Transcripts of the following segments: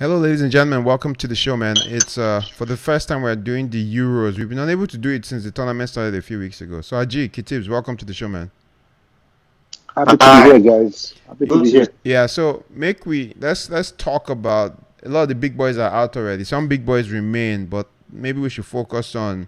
Hello, ladies and gentlemen. Welcome to the show, man. It's for the first time we're doing the Euros. We've been unable to do it since the tournament started a few weeks ago. So, Aji, Kitibs, welcome to the show, man. Happy to be here, guys. Happy to be here. Yeah. So, let's talk about a lot of the big boys are out already. Some big boys remain, but maybe we should focus on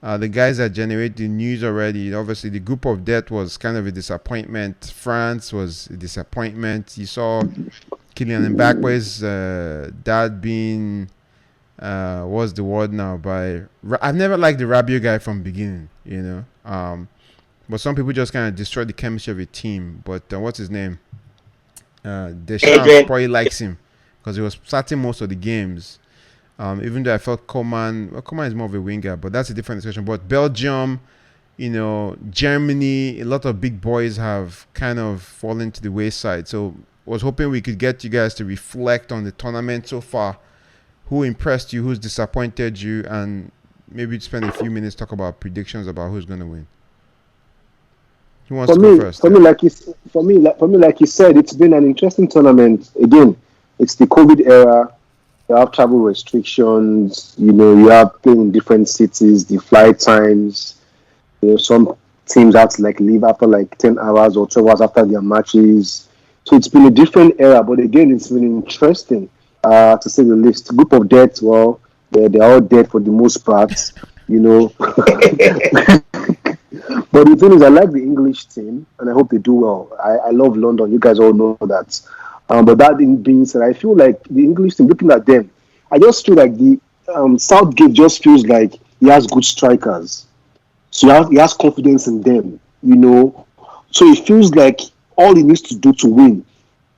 the guys that generate the news already. Obviously, the group of death was kind of a disappointment. France was a disappointment. You saw Kylian Mbappe's dad being what's the word now? I've never liked the Rabiot guy from the beginning, but some people just kind of destroy the chemistry of a team. But what's his name? Deschamps probably likes him because he was starting most of the games. Even though I felt Coman is more of a winger, but that's a different discussion. But Belgium, Germany, a lot of big boys have kind of fallen to the wayside. So was hoping we could get you guys to reflect on the tournament so far. Who impressed you? Who's disappointed you? And maybe spend a few minutes talk about predictions about who's going to win. Who wants to go first? For me, like you said, it's been an interesting tournament. Again, it's the COVID era. You have travel restrictions. You have playing in different cities. The flight times. Some teams have to leave after 10 hours or 12 hours after their matches. So it's been a different era, but again, it's been interesting, to say the least. Group of death, well, they're all dead for the most part, But the thing is, I like the English team, and I hope they do well. I love London. You guys all know that. But that being said, I feel like the English team, looking at them, I just feel like the Southgate just feels like he has good strikers. So he has confidence in them, So it feels like all he needs to do to win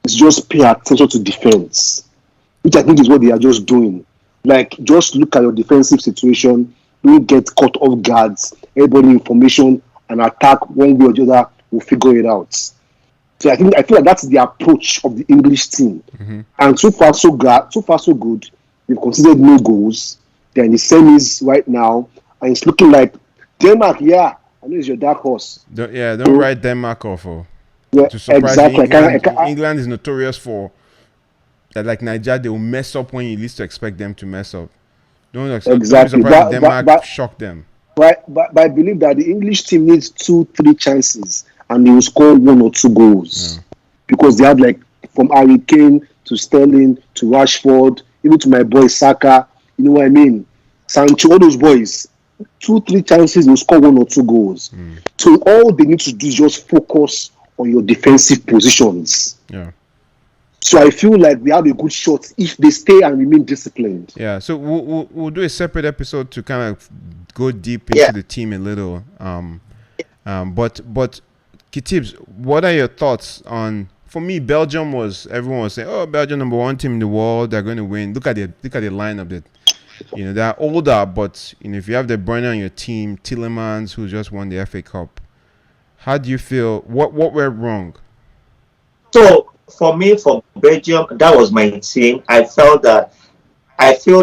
is just pay attention to defense, which I think is what they are just doing. Just look at your defensive situation, don't get caught off guards, everybody information, and attack one way or the other, will figure it out. So I feel like that's the approach of the English team. Mm-hmm. And so far so good. They've conceded no goals. They're in the semis right now, and it's looking like Denmark. Yeah, I know it's your dark horse. Don't write Denmark off. Yeah, exactly. England is notorious for that. Like Naija, they will mess up when you least expect them to mess up. Don't be surprised if Denmark shock them. But I believe that the English team needs 2-3 chances and they will score 1 or 2 goals, because they have from Harry Kane to Sterling to Rashford, even to my boy Saka. You know what I mean? Sancho, all those boys. 2-3 chances, they'll score 1 or 2 goals. So all they need to do is just focus on your defensive positions. Yeah. So I feel like we have a good shot if they stay and remain disciplined. Yeah. So we'll do a separate episode to kind of go deep into the team a little. But Kitibs, what are your thoughts on? For me, everyone was saying, "Oh, Belgium #1 team in the world, they're going to win." Look at the lineup. They're older, but if you have De Bruyne on your team, Tielemans, who just won the FA Cup, how do you feel? What went wrong? So for me, for Belgium, that was my team. I feel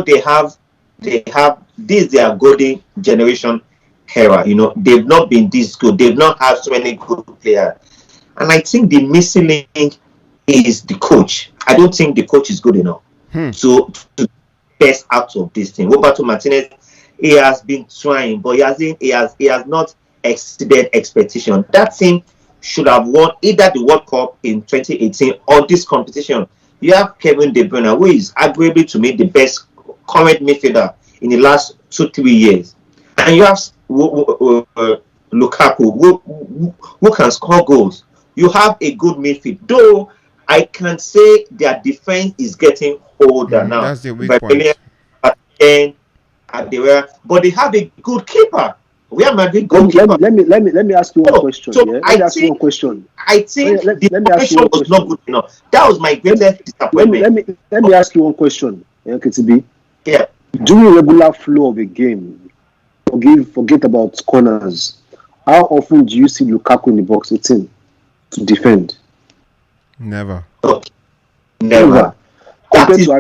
they have this their golden generation era. They've not been this good. They've not had so many good players, and I think the missing link is the coach. I don't think the coach is good enough to best out of this thing. Roberto Martinez, he has been trying, but he has not exceeded expectation. That team should have won either the World Cup in 2018 or this competition. You have Kevin De Bruyne, who is arguably to me the best current midfielder in the last 2-3 years, and you have Lukaku, who can score goals. You have a good midfield, though. I can say their defense is getting older now. That's the weak point. But they have a good keeper. Real Madrid goalkeeper. Let me ask you one question. I think the formation was not good enough. That was my greatest disappointment. Let me ask you one question, KTB. Yeah. During regular flow of a game, forget about corners. How often do you see Lukaku in the box 18 to defend? Never. Okay. Never. Compared to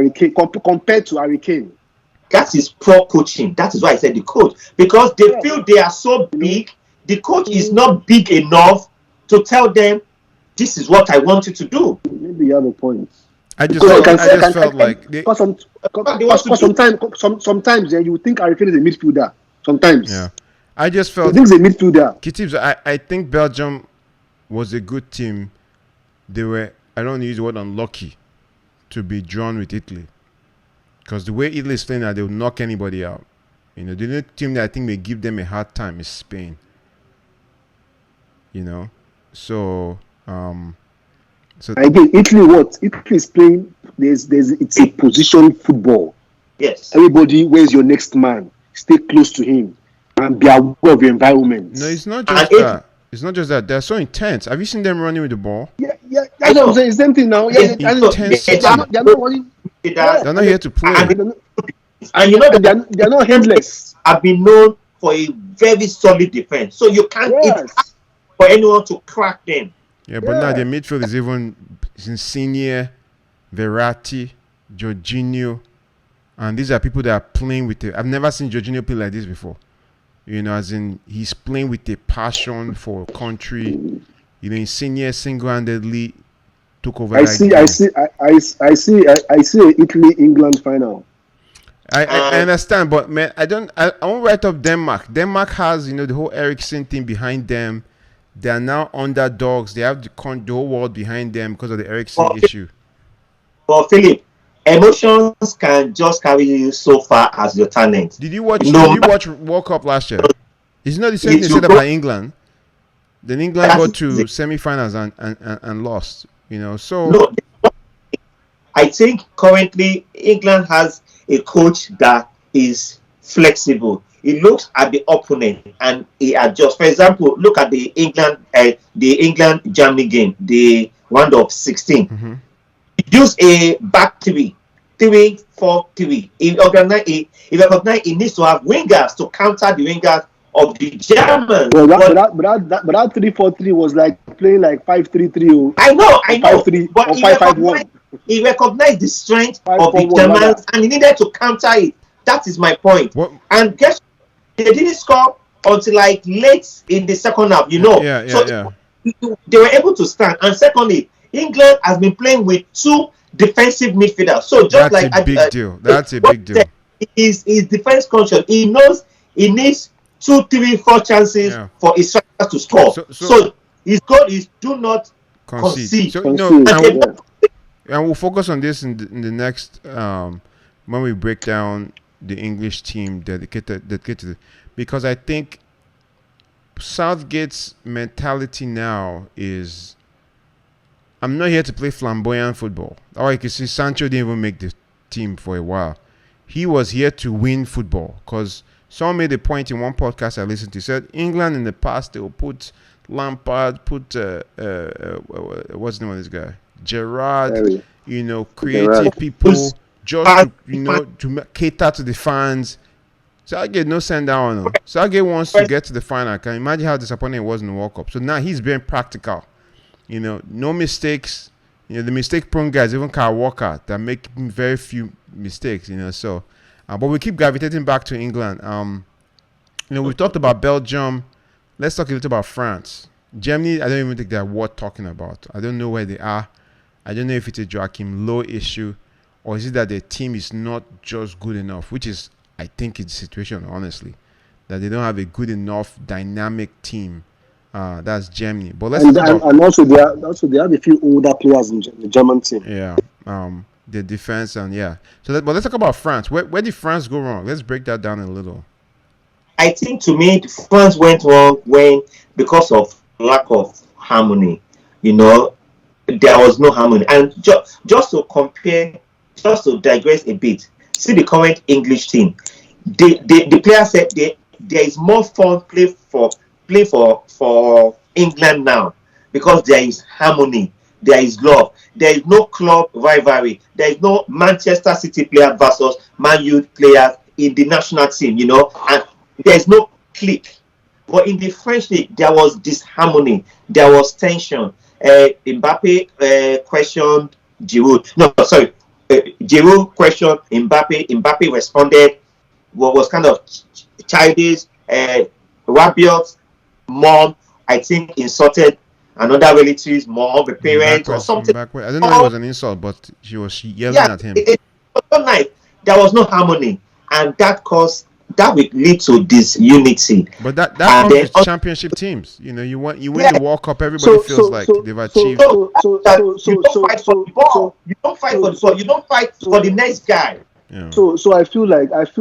Harry Kane. That is poor coaching. That is why I said the coach. Because they feel they are so big. The coach is not big enough to tell them, this is what I want you to do. Maybe you have a point. I just Because felt, I just felt like because They want to do. sometimes you think Harry Kane is a midfielder. Sometimes yeah. I just he felt thinks he's a midfielder. Kitibs, I think Belgium was a good team. They were, I don't use the word unlucky to be drawn with Italy. Because the way Italy is playing now, they will knock anybody out. You know, the only team that I think may give them a hard time is Spain. You know, so Again, Italy, Italy is playing. It's a position football. Yes. Everybody, where's your next man? Stay close to him and be aware of your environment. no, it's not just that. It's not just that. They're so intense. Have you seen them running with the ball? Yeah, that's what I'm saying. Same thing now. Yeah, Intensity. they're not running. Yeah. They're not here to play. And you know they're not headless. Have been known for a very solid defense, so you can't it's for anyone to crack them. Yeah, but now their midfield is even Insigne, Verratti, Jorginho, and these are people that are playing with it. I've never seen Jorginho play like this before. You know, as in he's playing with a passion for country. You know, Insigne single-handedly took over. I see an Italy-England final. I understand, but man, I won't write up Denmark. Denmark has, you know, the whole Eriksen thing behind them. They are now underdogs. They have the whole world behind them because of the Eriksen issue. But Philip, emotions can just carry you so far as your talent. Did you watch World Cup last year? It's not the same thing said about England. Then England got to semi-finals and lost. You know, so no, I think currently England has a coach that is flexible. He looks at the opponent and he adjusts. For example, look at the England Germany game, the round of 16. Mm-hmm. Use a back 3-4-3. He recognized he needs to have wingers to counter the wingers of the Germans. Well, that 3-4-3 was like playing like 5-3-3. I know. 5-3 but or 5-5-1. He recognized the strength of the Germans and he needed to counter it. That is my point. What? And guess they didn't score until like late in the second half. You know. Yeah. They were able to stand. And secondly, England has been playing with two defensive midfielders. So just That's a big deal. That's a big deal. He's defense conscious. He knows he needs 2, 3, 4 chances for his strikers to score. So his goal is do not concede. So and we'll focus on this in the next when we break down the English team dedicated to it, because I think Southgate's mentality now is, I'm not here to play flamboyant football. Or you can see Sancho didn't even make the team for a while. He was here to win football, because someone made a point in one podcast I listened to. Said England in the past they will put Lampard, what's the name of this guy? Gerrard, you know, creative people just to cater to the fans. Southgate no send down. No. Southgate wants to get to the final. I can imagine how disappointing it was in the World Cup. So now he's being practical. You know, no mistakes. You know, the mistake-prone guys, even Kyle Walker, that make very few mistakes. You know, so but we keep gravitating back to England. You know, we've talked about Belgium. Let's talk a little about France. Germany, I don't even think they're worth talking about. I don't know where they are. I don't know if it's a Joachim Low issue, or is it that their team is not just good enough, which is, I think, it's the situation, honestly, that they don't have a good enough dynamic team. That's Germany. But let's and also they have a few older players in the German team. Yeah. The defense and but let's talk about France. Where did France go wrong? Let's break that down a little. I think to me France went wrong because of lack of harmony. You know, there was no harmony. And just to compare, just to digress a bit, see the current English team. The player said there is more fun play for England now because there is harmony, there is love, there is no club rivalry, there is no Manchester City player versus Man U players in the national team, you know, and there is no clique. But in the French league, there was disharmony, there was tension. Mbappe questioned Giroud. No, sorry. Giroud questioned Mbappe. Mbappe responded. What was kind of childish. Rabiot's mom, I think, insulted another relatives, mom, the parents, or something. Backward. I don't know if it was an insult, but she was yelling at him. It was not nice. There was no harmony, and that will lead to disunity. But that comes with championship teams. You know, you win the World Cup, everybody feels like they've achieved. You don't fight for the ball. You don't fight for the ball. You don't fight for the next guy. Yeah. So I feel like that's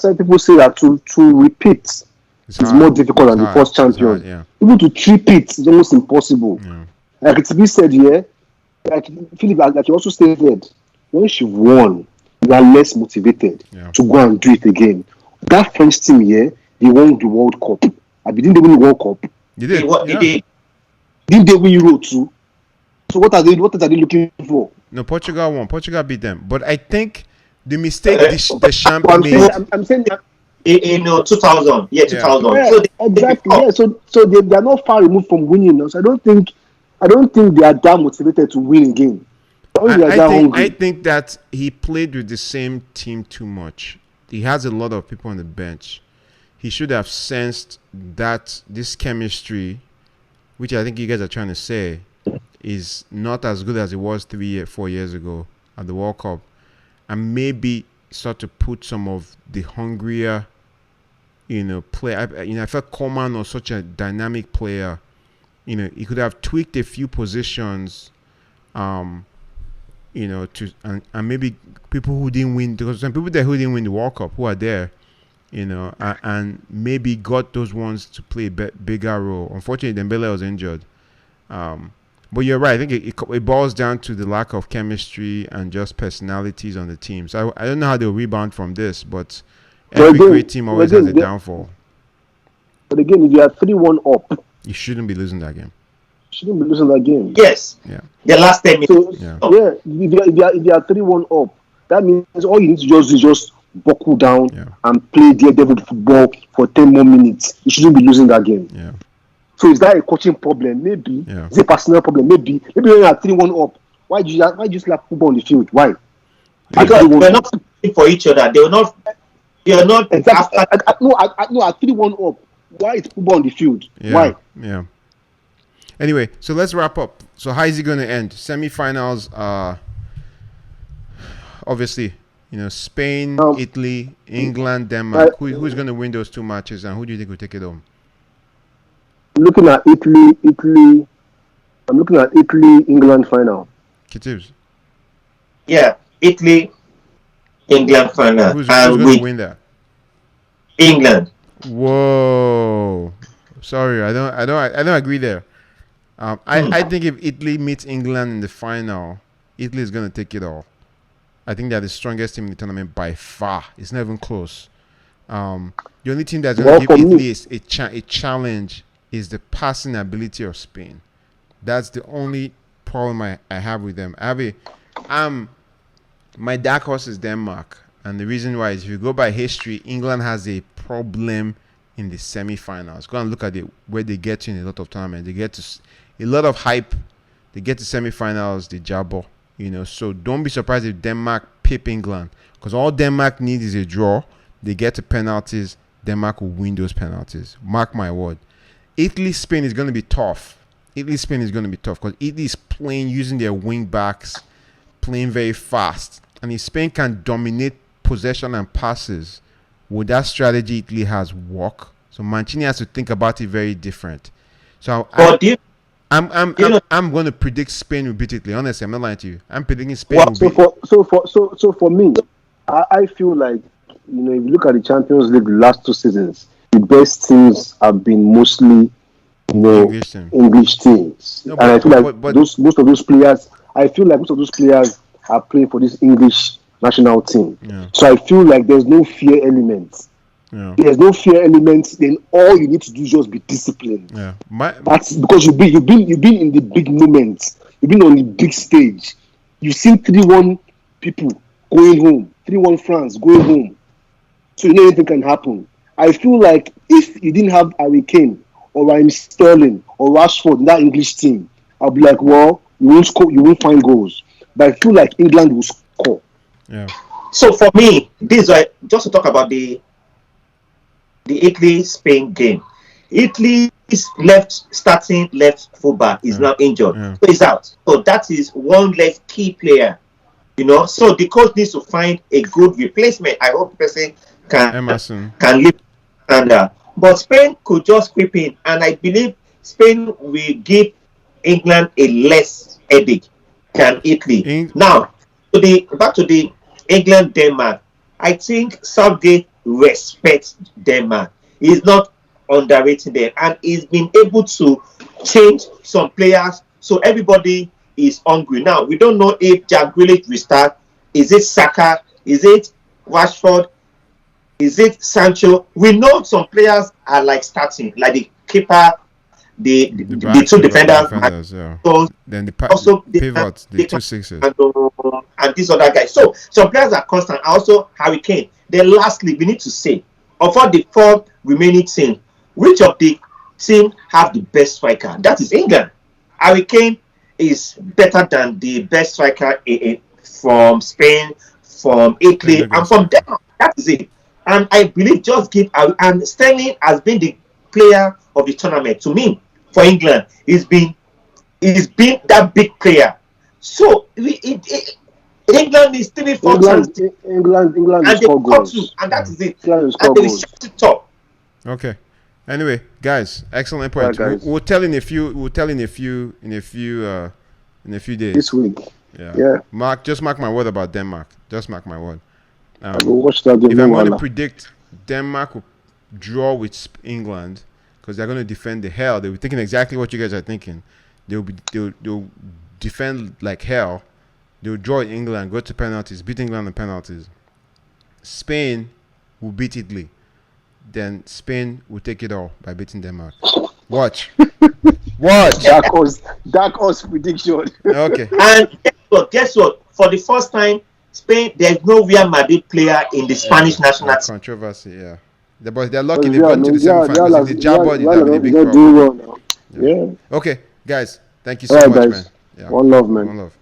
why people say that to repeat is more difficult than the first champion. Yeah. Even to repeat is almost impossible. Yeah. Like it's been said here, like Philip, like you also stated, once you've won, you are less motivated to go and do it again. That French team here, they won the World Cup. Didn't they win the World Cup? They did. They did. Didn't they win Euro too? So what are they looking for? No, Portugal won. Portugal beat them. But I think the mistake the champion made. I'm saying in 2000. Yeah, 2000. Yeah, So exactly. Yeah. So they are not far removed from winning. So I don't think they are that motivated to win again. I think that he played with the same team too much. He has a lot of people on the bench. He should have sensed that this chemistry, which I think you guys are trying to say, is not as good as it was 4 years ago at the World Cup, and maybe start to put some of the hungrier, play. I felt Coleman was such a dynamic player. He could have tweaked a few positions. And maybe people who didn't win, because some people there who didn't win the World Cup who are there, and maybe got those ones to play a bigger role. Unfortunately, Dembele was injured. But you're right. I think it boils down to the lack of chemistry and just personalities on the team. So I don't know how they'll rebound from this, but every great team always has a downfall. But again, if you are 3-1 up, you shouldn't be losing that game. Yes. Yeah. The last 10 minutes. If you are 3-1 up, that means all you need to do is just buckle down and play the devil football for 10 more minutes. You shouldn't be losing that game. Yeah. So is that a coaching problem? Maybe. It's a personal problem. Maybe when you are 3-1 up, why do you slap football on the field? Why? Because we're not playing for each other. They are not. Exactly. At 3-1 up, why is football on the field? Why? Yeah. Anyway, so let's wrap up. So how is it going to end? Semi-finals, obviously, Spain, Italy, England, Denmark. Who's going to win those two matches, and who do you think will take it home? Looking at Italy. I'm looking at Italy, England final. Kitibs. Yeah, Italy, England final. Who's going to win that? England. Whoa. Sorry, I don't agree there. I think if Italy meets England in the final, Italy is going to take it all. I think they're the strongest team in the tournament by far. It's not even close. The only team that's going to give Italy a challenge is the passing ability of Spain. That's the only problem I have with them. My dark horse is Denmark. And the reason why is if you go by history, England has a problem in the semi-finals. Go and look at where they get to in a lot of tournaments. They get to a lot of hype. They get to semi-finals, they jabber. So don't be surprised if Denmark pip England, because all Denmark needs is a draw. They get to penalties. Denmark will win those penalties. Mark my word. Italy, Spain is going to be tough. Spain is going to be tough because Italy is playing using their wing backs, playing very fast. And if Spain can dominate possession and passes, would that strategy Italy has work? So Mancini has to think about it very different. So I'm going to predict Spain will beat Italy. Honestly, I'm not lying to you. I'm predicting Spain will beat. So for me, I feel like if you look at the Champions League the last 2 seasons, the best teams have been mostly English teams. No, and I feel like most of those players are playing for this English national team. Yeah. So I feel like there's no fear element. Yeah. There's no fear element. Then all you need to do is just be disciplined. Yeah. That's because you've been in the big moments. You've been on the big stage. You've seen 3-1 people going home, 3-1 France going home. So anything can happen. I feel like if you didn't have Harry Kane or Raheem Sterling or Rashford in that English team, I'll be like, well, you won't score, you won't find goals. But I feel like England will score. Yeah. So for me, this just to talk about the Italy-Spain game. Italy's starting left fullback is now injured, so he's out. So that is one less key player, you know. So the coach needs to find a good replacement. I hope the person can live standard. But Spain could just creep in, and I believe Spain will give England a less headache than Italy. Now, back to the England Denmark. I think Southgate respects Denmark. He's not underrating them, and he's been able to change some players, so everybody is hungry. Now, we don't know if Jack Grealish will start. Is it Saka? Is it Rashford? Is it Sancho? We know some players are like starting, like the keeper, the two defenders, then the pivots, the 2 6s, and these other guys. So some players are constant. Also, Harry Kane. Then lastly, we need to say, of all the 4 remaining teams, which of the team have the best striker? That is England. Harry Kane is better than the best striker from Spain, from Italy, and from Denmark. That is it. And I believe just give, and Sterling has been the player of the tournament to me for England. He's been that big player. So England is 3-4 times. England and score goals, and that is it. England And they will shut it up. Okay. Anyway, guys, excellent point. Right, guys. We'll tell in a few days. This week. Yeah. Mark my word about Denmark. Just mark my word. We'll watch that game. If I'm going to predict, Denmark will draw with England because they're going to defend the hell. They'll be thinking exactly what you guys are thinking. They'll defend like hell. They'll draw with England, go to penalties, beat England in penalties. Spain will beat Italy. Then Spain will take it all by beating Denmark. Watch. Dark horse prediction. Okay. And guess what? For the first time, Spain, there's no Real Madrid player in the Spanish national team. Controversy, yeah. But they're lucky they've gone to the semifinals. If they jab body, that'd be a big problem. Yeah. Okay, guys. Thank you so much, guys. man. Yeah. One love, man. One love.